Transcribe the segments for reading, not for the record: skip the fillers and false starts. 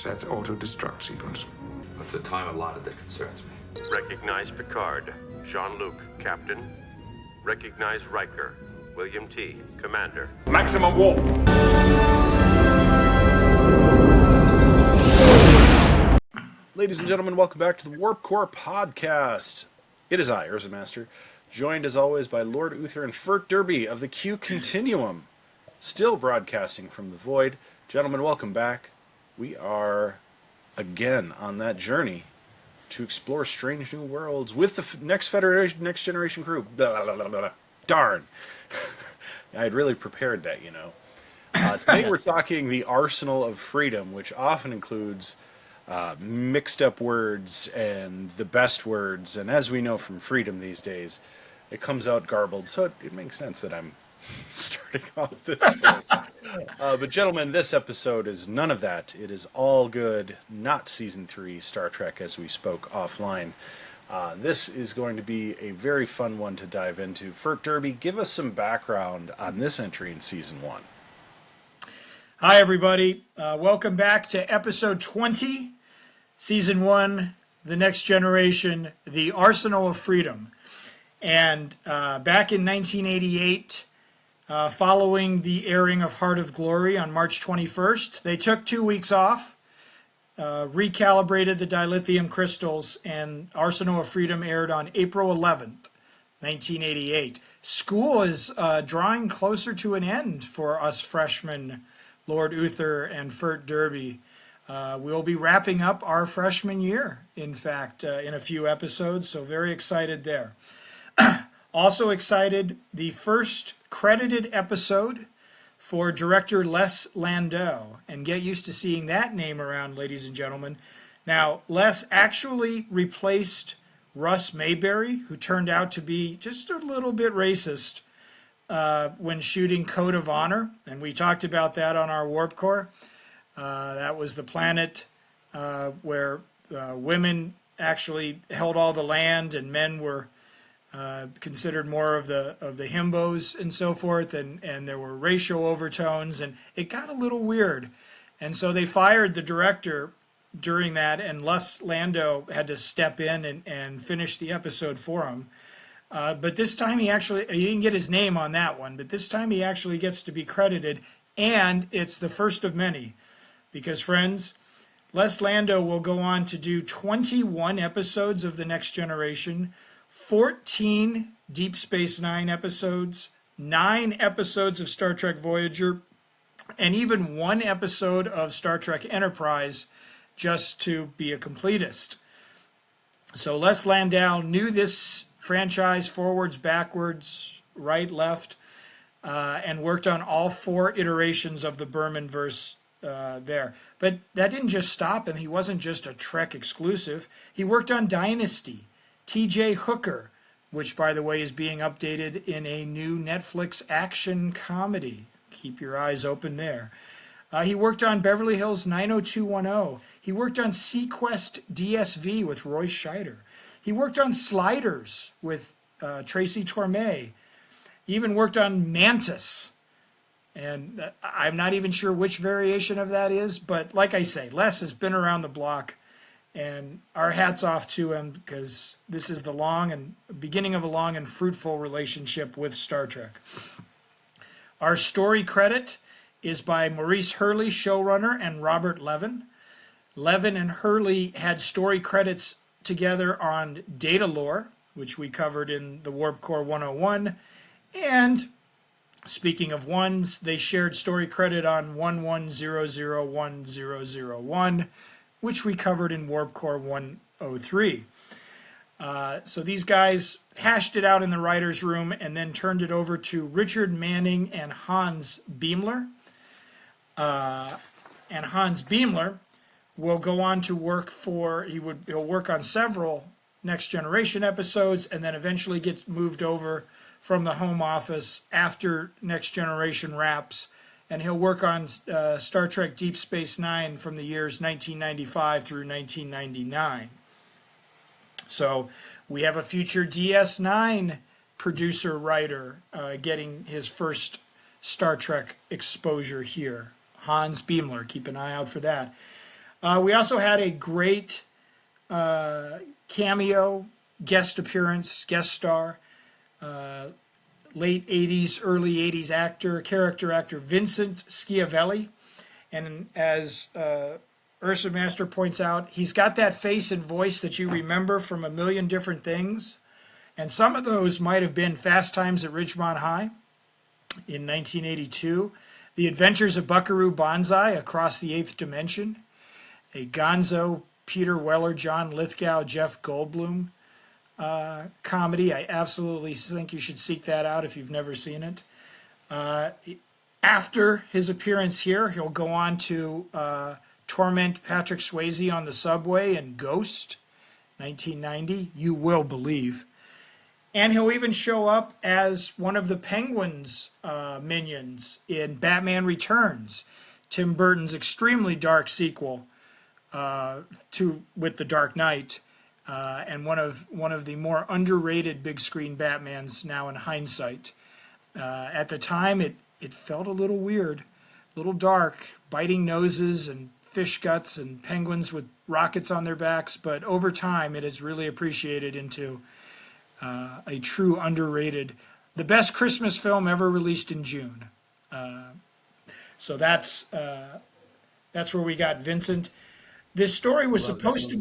set auto-destruct sequence. It's the time allotted that concerns me. Recognize Picard, Jean-Luc, Captain. Recognize Riker, William T, Commander. Maximum warp! Ladies and gentlemen, welcome back to the Warp Core Podcast. It is I, Urza Master, joined as always by Lord Uther and Fert Derby of the Q Continuum, still broadcasting from the Void. Gentlemen, welcome back. We are again on that journey to explore strange new worlds with the next generation crew. Blah, blah, blah, blah. Darn. I had really prepared that, you know. Today we're talking the Arsenal of Freedom, which often includes mixed up words and the best words, and as we know from Freedom these days, it comes out garbled, so it makes sense that I'm starting off this way. But gentlemen, this episode is none of that. It is all good, not Season 3 Star Trek as we spoke offline. This is going to be a very fun one to dive into. Fert Derby, give us some background on this entry in Season 1. Hi, everybody. Welcome back to Episode 20, Season 1, The Next Generation, The Arsenal of Freedom. And back in 1988, following the airing of Heart of Glory on March 21st, they took 2 weeks off, recalibrated the dilithium crystals, and Arsenal of Freedom aired on April 11th, 1988. School is drawing closer to an end for us freshmen, Lord Uther and Fert Derby. We'll be wrapping up our freshman year, in fact, in a few episodes, so very excited there. Also excited, the first credited episode for director Les Landau, and get used to seeing that name around, ladies and gentlemen. Now, Les actually replaced Russ Mayberry, who turned out to be just a little bit racist when shooting Code of Honor, and we talked about that on our Warp Core. That was the planet where women actually held all the land and men were considered more of the himbos and so forth, and there were racial overtones, and it got a little weird. And so they fired the director during that, and Les Landau had to step in and finish the episode for him. But this time he didn't get his name on that one, but this time he actually gets to be credited, and it's the first of many. Because, friends, Les Landau will go on to do 21 episodes of The Next Generation, 14 Deep Space Nine episodes, 9 episodes of Star Trek Voyager, and even 1 episode of Star Trek Enterprise, just to be a completist. So Les Landau knew this franchise forwards, backwards, right, left, and worked on all 4 iterations of the Berman-verse there. But that didn't just stop him. He wasn't just a Trek exclusive. He worked on Dynasty, T.J. Hooker, which, by the way, is being updated in a new Netflix action comedy. Keep your eyes open there. He worked on Beverly Hills 90210. He worked on Sequest DSV with Roy Scheider. He worked on Sliders with Tracy Torme. He even worked on Mantis. And I'm not even sure which variation of that is, but like I say, Les has been around the block, and our hats off to him, because this is the beginning of a long and fruitful relationship with Star Trek. Our story credit is by Maurice Hurley, showrunner, and Robert Levin. Levin and Hurley had story credits together on Data Lore, which we covered in the Warp Core 101, and speaking of ones, they shared story credit on 11001001, which we covered in Warp Core 103. So these guys hashed it out in the writer's room and then turned it over to Richard Manning and Hans Beimler. And Hans Beimler will go on to work he'll work on several Next Generation episodes, and then eventually gets moved over from the home office after Next Generation wraps, and he'll work on Star Trek Deep Space Nine from the years 1995 through 1999. So we have a future DS9 producer-writer getting his first Star Trek exposure here. Hans Beimler, keep an eye out for that. We also had a great cameo, guest appearance, guest star, late 80s, early 80s character actor Vincent Schiavelli. And as Ursa Master points out, he's got that face and voice that you remember from a million different things. And some of those might have been Fast Times at Ridgemont High in 1982, The Adventures of Buckaroo Banzai Across the Eighth Dimension, a Gonzo, Peter Weller, John Lithgow, Jeff Goldblum comedy. I absolutely think you should seek that out if you've never seen it. After his appearance here, he'll go on to torment Patrick Swayze on the subway in Ghost, 1990. You will believe. And he'll even show up as one of the Penguin's minions in Batman Returns, Tim Burton's extremely dark sequel with The Dark Knight, and one of the more underrated big screen Batmans now in hindsight. At the time, it felt a little weird, a little dark, biting noses and fish guts and penguins with rockets on their backs. But over time, it has really appreciated into a true underrated, the best Christmas film ever released in June. So that's where we got Vincent. This story was supposed to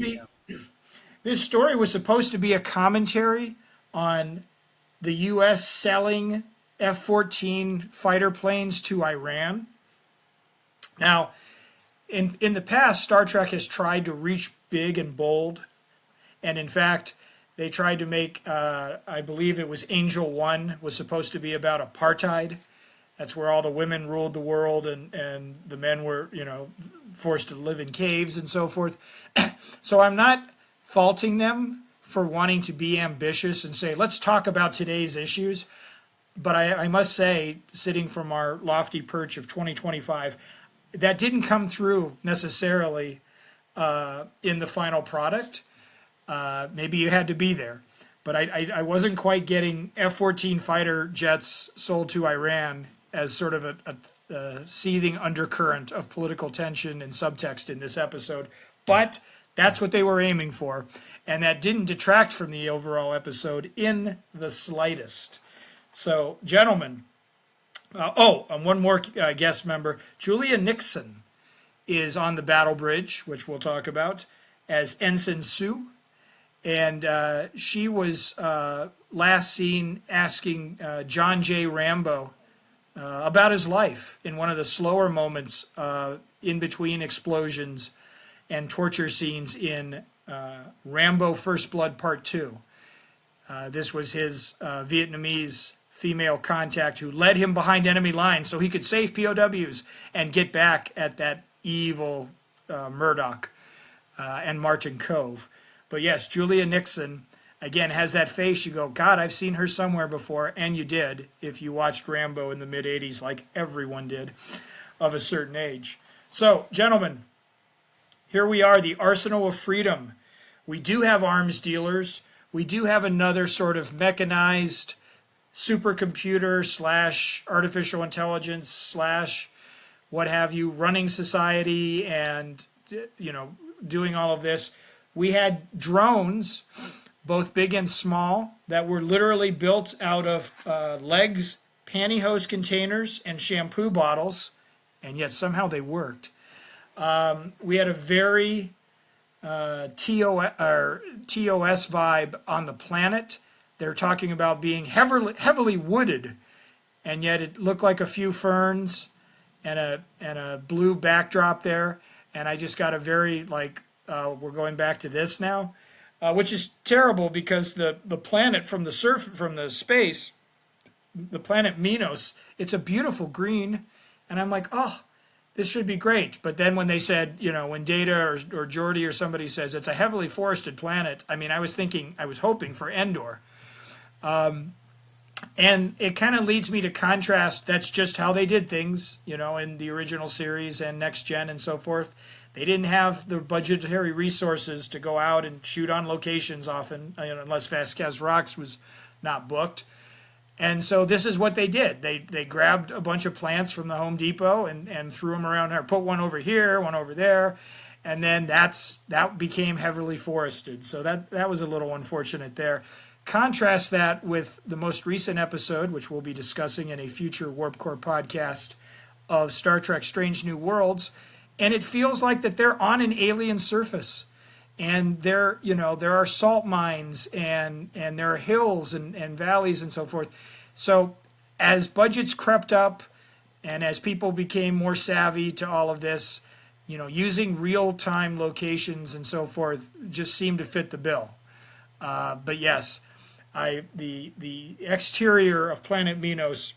be a commentary on the U.S. selling F-14 fighter planes to Iran. Now, in the past, Star Trek has tried to reach big and bold, and in fact, they tried to make, I believe it was Angel 1, was supposed to be about apartheid. That's where all the women ruled the world and the men were, forced to live in caves and so forth. So I'm not faulting them for wanting to be ambitious and say, let's talk about today's issues. But I must say, sitting from our lofty perch of 2025, that didn't come through necessarily in the final product. Maybe you had to be there. But I wasn't quite getting F-14 fighter jets sold to Iran as sort of a seething undercurrent of political tension and subtext in this episode. But that's what they were aiming for. And that didn't detract from the overall episode in the slightest. So, gentlemen, and one more guest member, Julia Nixon is on the battle bridge, which we'll talk about, as Ensign Sue. And she was last seen asking John J. Rambo about his life in one of the slower moments in between explosions and torture scenes in Rambo First Blood Part 2. This was his Vietnamese female contact who led him behind enemy lines so he could save POWs and get back at that evil Murdoch and Martin Cove. But yes, Julia Nixon, again, has that face. You go, God, I've seen her somewhere before. And you did, if you watched Rambo in the mid-'80s, like everyone did of a certain age. So, gentlemen, here we are, the Arsenal of Freedom. We do have arms dealers. We do have another sort of mechanized supercomputer / artificial intelligence / what have you, running society and, doing all of this. We had drones, both big and small, that were literally built out of legs, pantyhose containers, and shampoo bottles, and yet somehow they worked. We had a very TOS vibe on the planet. They're talking about being heavily wooded, and yet it looked like a few ferns and a blue backdrop there. And I just got a very we're going back to this now, which is terrible because the planet from the space, the planet Minos, it's a beautiful green, and I'm like, oh, this should be great. But then when they said, when Data or Geordi or somebody says it's a heavily forested planet, I mean, I was hoping for Endor. And it kind of leads me to contrast. That's just how they did things, in the original series and Next Gen and so forth. They didn't have the budgetary resources to go out and shoot on locations often, unless Vasquez Rocks was not booked. And so this is what they did. They grabbed a bunch of plants from the Home Depot and threw them around there. Put one over here, one over there. and then that became heavily forested. So that was a little unfortunate there. Contrast that with the most recent episode, which we'll be discussing in a future Warp Core podcast, of Star Trek Strange New Worlds, and it feels like that they're on an alien surface, and there are salt mines, and there are hills and valleys and so forth. So as budgets crept up and as people became more savvy to all of this, using real-time locations and so forth just seemed to fit the bill. But yes, the exterior of Planet Minos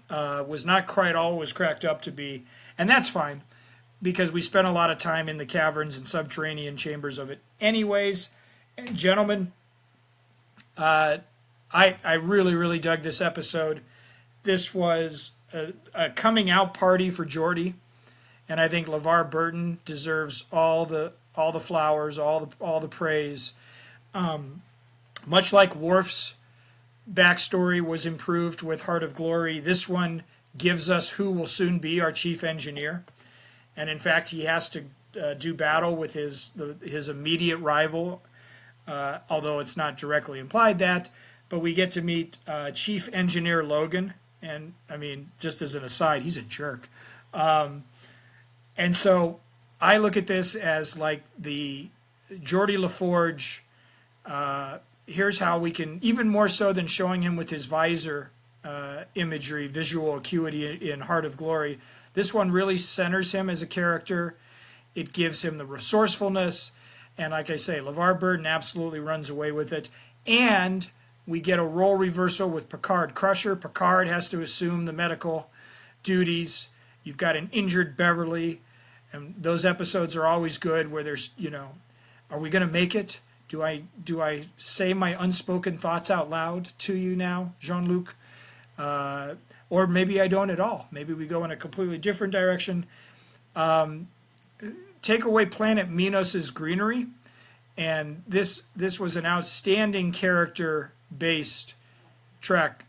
was not quite all it was cracked up to be, and that's fine, because we spent a lot of time in the caverns and subterranean chambers of it anyways. And gentlemen, I really, really dug this episode. This was a coming out party for Geordi, and I think LeVar Burton deserves all the flowers, all the praise. Much like Worf's backstory was improved with Heart of Glory, this one gives us who will soon be our chief engineer. And in fact, he has to do battle with his immediate rival, although it's not directly implied that. But we get to meet Chief Engineer Logan, and I mean, just as an aside, he's a jerk. And so I look at this as like the Geordi LaForge. Here's how we can, even more so than showing him with his visor imagery, visual acuity in Heart of Glory. This one really centers him as a character. It gives him the resourcefulness. And like I say, LeVar Burton absolutely runs away with it. And we get a role reversal with Picard Crusher. Picard has to assume the medical duties. You've got an injured Beverly. And those episodes are always good where there's, are we going to make it? Do I say my unspoken thoughts out loud to you now, Jean-Luc? Or maybe I don't at all. Maybe we go in a completely different direction. Take away Planet Minos' greenery, and this was an outstanding character-based Trek.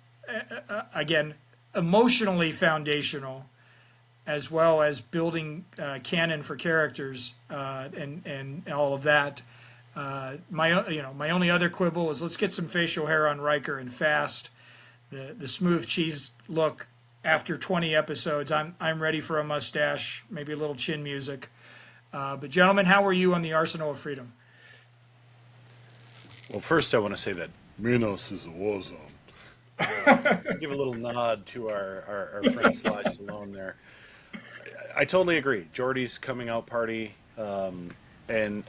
Again, emotionally foundational, as well as building canon for characters and all of that. My only other quibble is let's get some facial hair on Riker and fast. The smooth cheese look after 20 episodes. I'm ready for a mustache, maybe a little chin music. But gentlemen, how were you on the Arsenal of Freedom? Well, first I want to say that Minos is a war zone. Give a little nod to our friend Sly Stallone there. I totally agree. Geordi's coming out party, and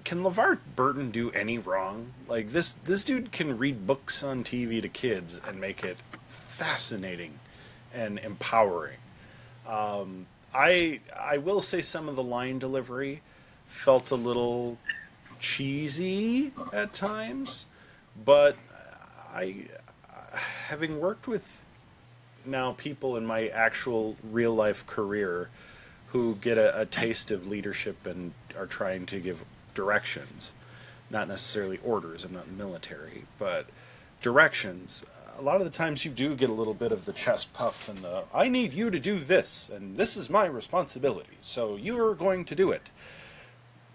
can LeVar Burton do any wrong? Like this dude can read books on TV to kids and make it fascinating and empowering. I will say some of the line delivery felt a little cheesy at times, but having worked with now people in my actual real life career who get a taste of leadership and are trying to give directions, not necessarily orders. I'm not military, but directions. A lot of the times you do get a little bit of the chest puff and the I need you to do this and this is my responsibility, so you're going to do it.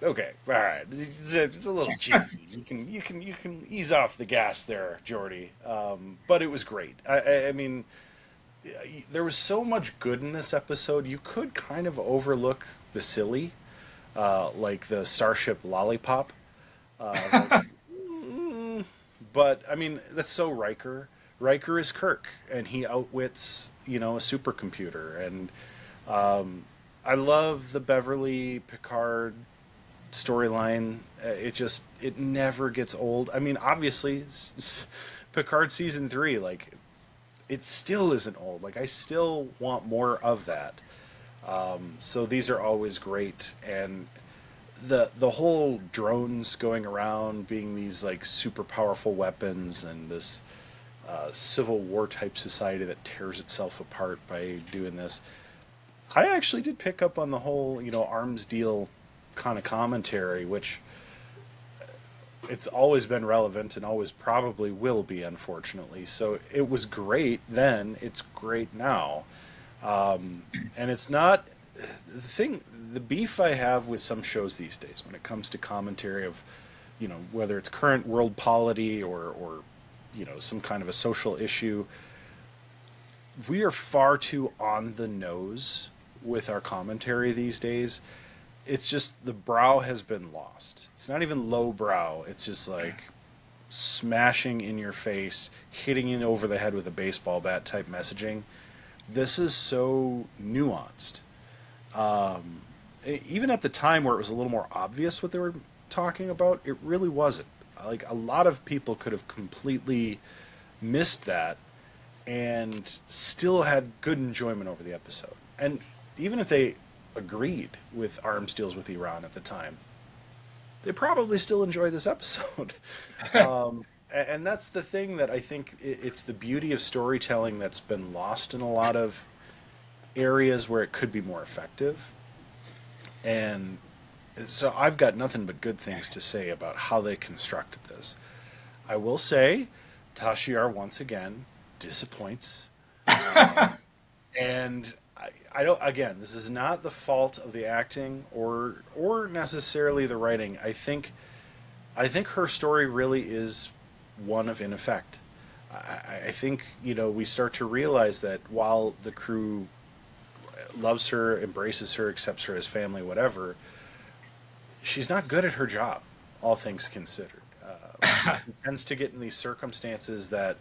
Okay, all right, it's a little cheesy. You can ease off the gas there, Geordi. But it was great. I mean, there was so much good in this episode. You could kind of overlook the silly, like the Starship Lollipop. But I mean, that's so Riker. Riker is Kirk, and he outwits a supercomputer. And I love the Beverly Picard storyline. It never gets old. I mean, obviously, Picard season 3, like, it still isn't old. Like, I still want more of that. So these are always great, and the whole drones going around being these like super powerful weapons, and this Civil War type society that tears itself apart by doing this. I actually did pick up on the whole arms deal kind of commentary, which it's always been relevant and always probably will be, unfortunately. So it was great then, it's great now. And it's not the beef I have with some shows these days when it comes to commentary of, whether it's current world polity or some kind of a social issue, we are far too on the nose with our commentary these days. It's just the brow has been lost. It's not even low brow. It's just like smashing in your face, hitting you over the head with a baseball bat type messaging. This is so nuanced. Even at the time where it was a little more obvious what they were talking about, it really wasn't. Like, a lot of people could have completely missed that and still had good enjoyment over the episode. And even if they agreed with arms deals with Iran at the time, they probably still enjoy this episode. And that's the thing that I think it's the beauty of storytelling that's been lost in a lot of areas where it could be more effective. And so I've got nothing but good things to say about how they constructed this. I will say, Tasha Yar once again disappoints. And I don't. Again, this is not the fault of the acting or necessarily the writing. I think her story really is one of in effect. I think we start to realize that while the crew loves her, embraces her, accepts her as family, whatever, she's not good at her job, all things considered. She tends to get in these circumstances that,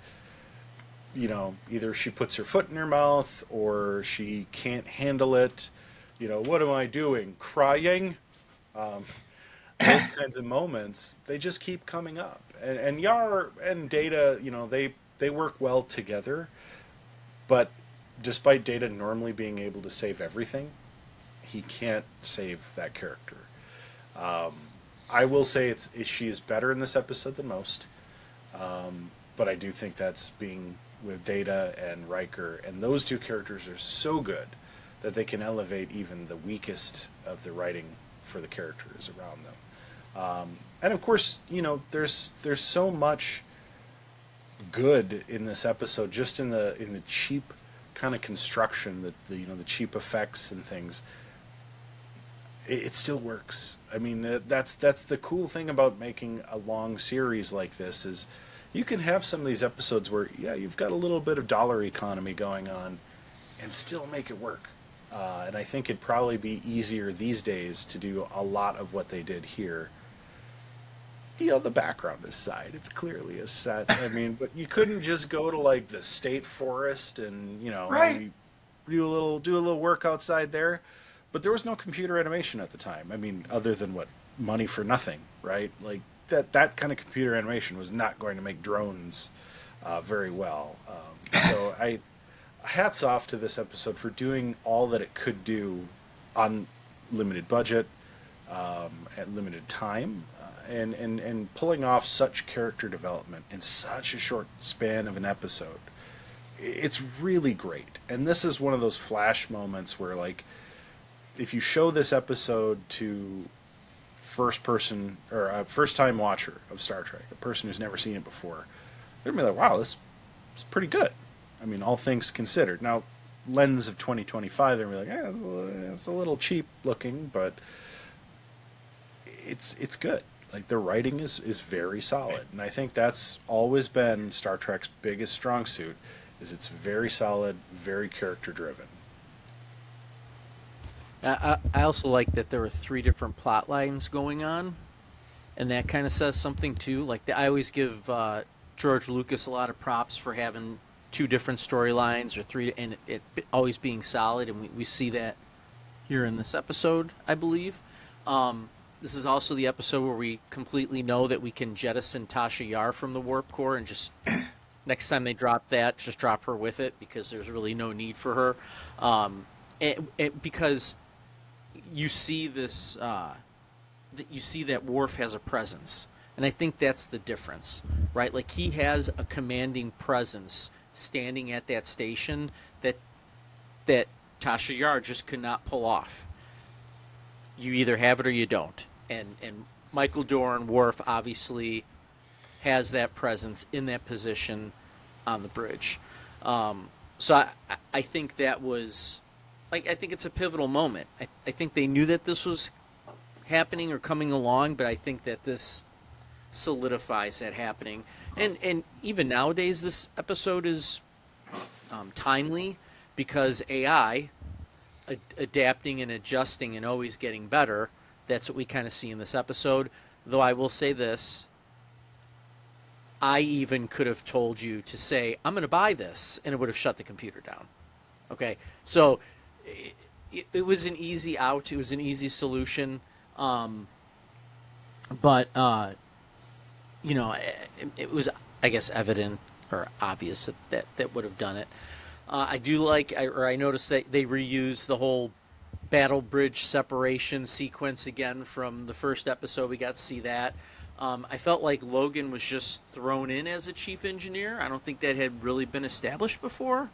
either she puts her foot in her mouth or she can't handle it. What am I doing? Crying? Those kinds of moments, they just keep coming up. And Yar and Data, they work well together. But despite Data normally being able to save everything, he can't save that character. I will say she is better in this episode than most. But I do think that's being with Data and Riker, and those two characters are so good that they can elevate even the weakest of the writing for the characters around them. And of course, there's so much good in this episode, just in the cheap kind of construction, the cheap effects and things. It still works. I mean, that's the cool thing about making a long series like this is you can have some of these episodes where, you've got a little bit of dollar economy going on and still make it work. And I think it'd probably be easier these days to do a lot of what they did here. The background aside, it's clearly a set. I mean, but you couldn't just go to like the state forest and, right. do a little work outside there. But there was no computer animation at the time. I mean, other than money for nothing, right? Like that kind of computer animation was not going to make drones very well. So hats off to this episode for doing all that it could do on limited budget, at limited time, and pulling off such character development in such a short span of an episode. It's really great. And this is one of those flash moments where, like, if you show this episode to first person or a first time watcher of Star Trek, a person who's never seen it before, they're gonna be like, wow, this is pretty good. I mean, all things considered. Now, lens of 2025, they're gonna be like, it's a little cheap looking, but it's good. Like, the writing is very solid, and I think that's always been Star Trek's biggest strong suit. Is it's very solid, very character driven. I also like that there were 3 different plot lines going on, and that kind of says something too. Like, I always give George Lucas a lot of props for having 2 different storylines or 3, and it always being solid, and we see that here in this episode, I believe. This is also the episode where we completely know that we can jettison Tasha Yar from the Warp Core and just next time they drop that, just drop her with it because there's really no need for her. Because you see this, you see that Worf has a presence, and I think that's the difference, right? Like, he has a commanding presence standing at that station that Tasha Yar just could not pull off. You either have it or you don't, and Michael Dorn, Worf, obviously has that presence in that position on the bridge. So I think that was like, I think it's a pivotal moment. I think they knew that this was happening or coming along, but I think that this solidifies that happening. And even nowadays, this episode is timely because AI adapting and adjusting and always getting better. That's what we kind of see in this episode. Though I will say this, I even could have told you to say, I'm going to buy this, and it would have shut the computer down. Okay, so it was an easy out. It was an easy solution. But you know, it was, I guess, evident or obvious that would have done it. I do like, I noticed that they reused the whole battle bridge separation sequence again from the first episode. We got to see that. I felt like Logan was just thrown in as a chief engineer. I don't think that had really been established before,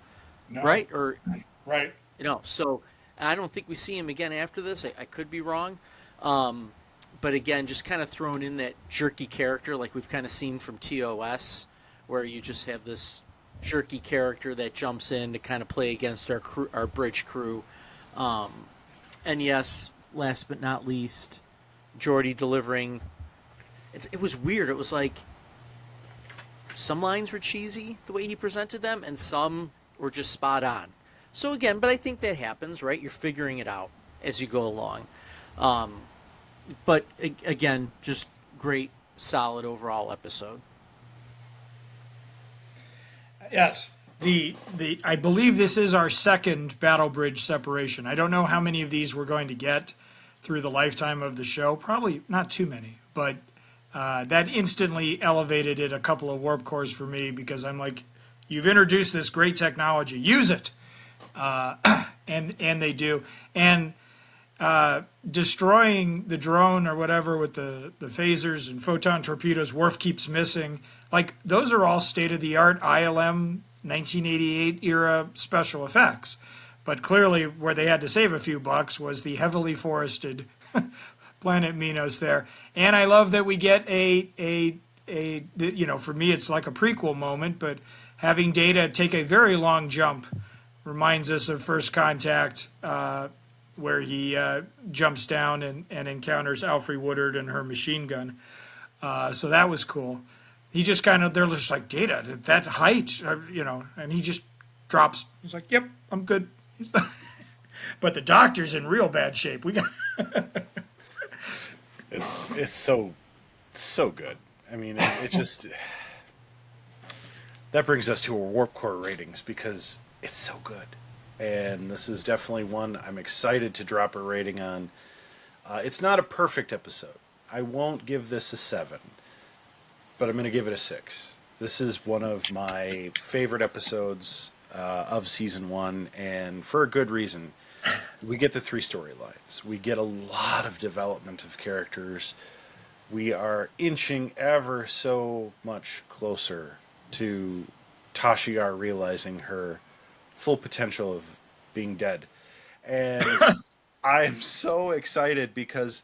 No. right? Or Right. you know, so I don't think we see him again after this. I could be wrong. But again, just kind of thrown in that jerky character like we've kind of seen from TOS, where you just have this jerky character that jumps in to kind of play against our crew, our bridge crew. And yes, last but not least, Geordi delivering. It was weird. It was like some lines were cheesy the way he presented them, and some were just spot on. So again, but I think that happens, right? You're figuring it out as you go along. But again, just great, solid overall episode. Yes. I believe this is our second battle bridge separation. I don't know how many of these we're going to get through the lifetime of the show. Probably not too many, but that instantly elevated it a couple of warp cores for me because I'm like, you've introduced this great technology, use it, and they do. And destroying the drone or whatever with the phasers and photon torpedoes, Worf keeps missing. Like, those are all state-of-the-art ILM 1988 era special effects. But clearly where they had to save a few bucks was the heavily forested planet Minos there. And I love that we get a you know, for me it's like a prequel moment, but having Data take a very long jump reminds us of First Contact, where he jumps down and encounters Alfre Woodard and her machine gun. So that was cool. He just kind of, they're just like, Data, that height, you know, and he just drops. He's like, yep, I'm good. But the doctor's in real bad shape. We got. It's so good. I mean, it just that brings us to our Warp Core ratings because it's so good, and this is definitely one I'm excited to drop a rating on. It's not a perfect episode. I won't give this a 7, but I'm going to give it a 6. This is one of my favorite episodes of season 1, and for a good reason. We get the 3 storylines. We get a lot of development of characters. We are inching ever so much closer to Tashiar realizing her full potential of being dead. And I'm so excited because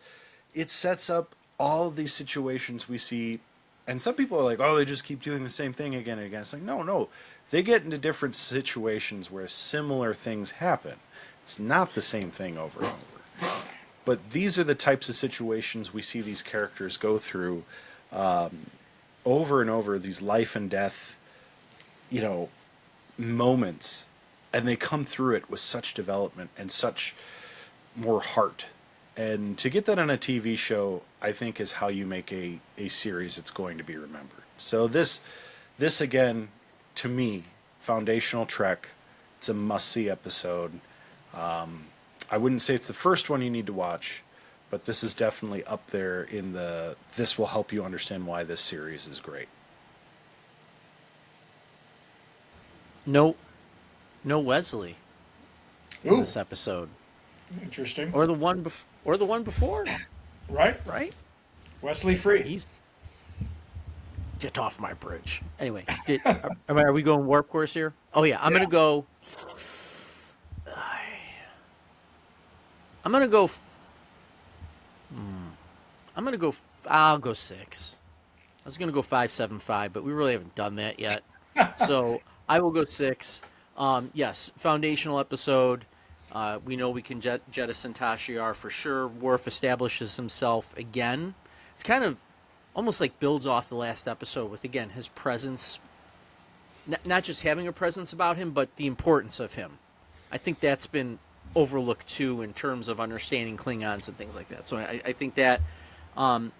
it sets up all of these situations we see. And some people are like, oh, they just keep doing the same thing again and again. It's like, no. They get into different situations where similar things happen. It's not the same thing over and over. But these are the types of situations we see these characters go through over and over, these life and death, you know, moments. And they come through it with such development and such more heart. And to get that on a TV show, I think, is how you make a series that's going to be remembered. So this again, to me, foundational Trek. It's a must-see episode. I wouldn't say it's the first one you need to watch, but this is definitely up there in this will help you understand why this series is great. No Wesley in this episode. Interesting. Or the one before. Right? Wesley Free. Get off my bridge. Anyway, are we going warp course here? Oh yeah, I'm gonna go. I'll go 6. I was gonna go 5.75, but we really haven't done that yet. So I will go 6. Yes, foundational episode. We know we can jettison Tasha Yar for sure. Worf establishes himself again. It's kind of almost like builds off the last episode with, again, his presence, not just having a presence about him, but the importance of him. I think that's been overlooked too in terms of understanding Klingons and things like that. So I think that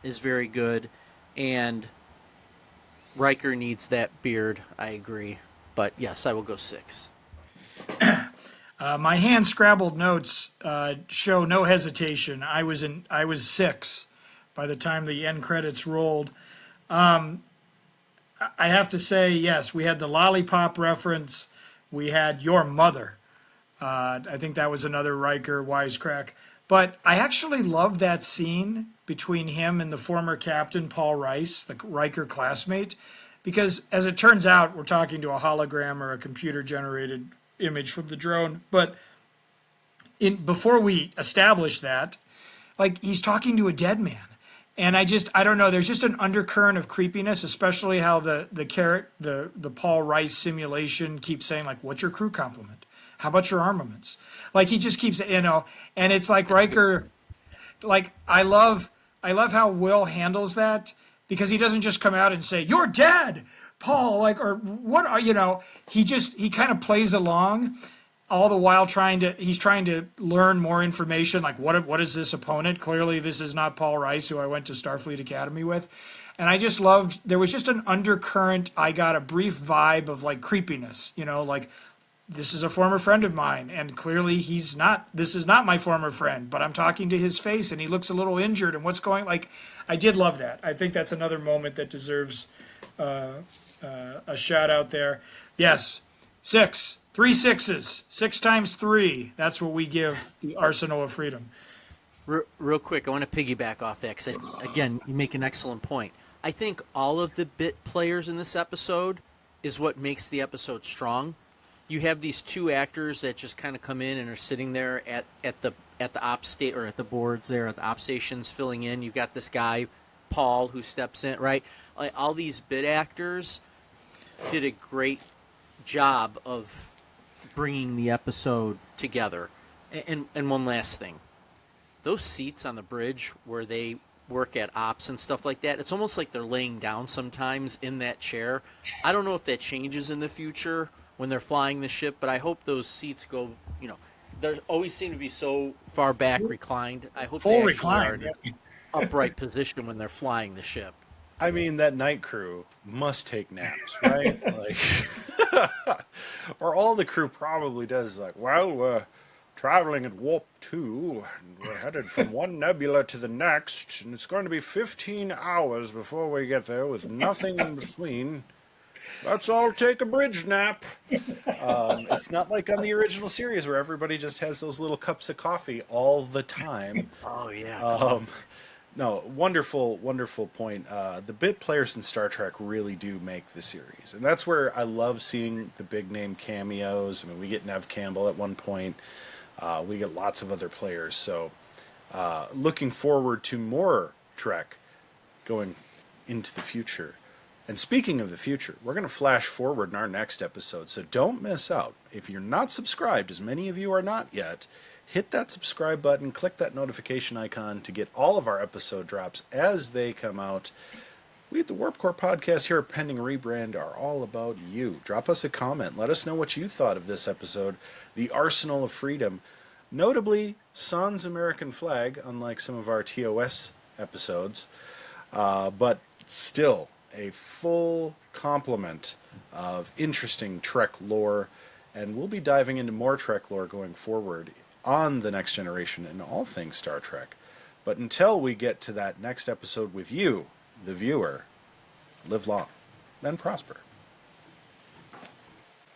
is very good. And Riker needs that beard. I agree. But yes, I will go 6. My hand scrabbled notes show no hesitation. I was 6 by the time the end credits rolled. I have to say, yes, we had the lollipop reference. We had your mother. I think that was another Riker wisecrack. But I actually loved that scene between him and the former captain, Paul Rice, the Riker classmate, because as it turns out, we're talking to a hologram or a computer-generated image from the drone. But before we establish that, like, he's talking to a dead man. And I don't know, there's just an undercurrent of creepiness, especially how the Paul Rice simulation keeps saying, like, what's your crew complement? How about your armaments? Like, he just keeps, and it's like Riker, like, I love how Will handles that, because he doesn't just come out and say, you're dead, Paul, like, or what are, he kind of plays along, all the while he's trying to learn more information, like what is this opponent? Clearly this is not Paul Rice, who I went to Starfleet Academy with. And I just loved, there was just an undercurrent, I got a brief vibe of like creepiness, like, this is a former friend of mine, and clearly this is not my former friend, but I'm talking to his face and he looks a little injured, and what's going, like, I did love that. I think that's another moment that deserves a shout out there. Yes, 6. 3 6s. 6 times 3. That's what we give the Arsenal of Freedom. Real quick, I want to piggyback off that because, again, you make an excellent point. I think all of the bit players in this episode is what makes the episode strong. You have these 2 actors that just kind of come in and are sitting there at the op state, or at the boards there at the op stations filling in. You've got this guy Paul who steps in, right? Like, all these bit actors did a great job of bringing the episode together. And one last thing, those seats on the bridge where they work at ops and stuff like that, it's almost like they're laying down sometimes in that chair. I don't know if that changes in the future when they're flying the ship, but I hope those seats go, they always seem to be so far back reclined. I hope they actually are in an upright position when they're flying the ship. I mean, that night crew must take naps, right? Like, or all the crew probably does, like, well, we're traveling at warp 2, and we're headed from one nebula to the next, and it's going to be 15 hours before we get there with nothing in between. Let's all take a bridge nap. It's not like on the original series where everybody just has those little cups of coffee all the time. Oh, yeah. No, wonderful, wonderful point. The bit players in Star Trek really do make the series. And that's where I love seeing the big name cameos. I mean, we get Nev Campbell at one point. We get lots of other players. So looking forward to more Trek going into the future. And speaking of the future, we're going to flash forward in our next episode. So don't miss out. If you're not subscribed, as many of you are not yet, hit that subscribe button, click that notification icon to get all of our episode drops as they come out. We at the Warp Core Podcast here at Pending Rebrand are all about you. Drop us a comment. Let us know what you thought of this episode, The Arsenal of Freedom. Notably, sans American flag, unlike some of our TOS episodes, but still a full complement of interesting Trek lore, and we'll be diving into more Trek lore going forward on The Next Generation and all things Star Trek. But until we get to that next episode with you, the viewer, live long and prosper.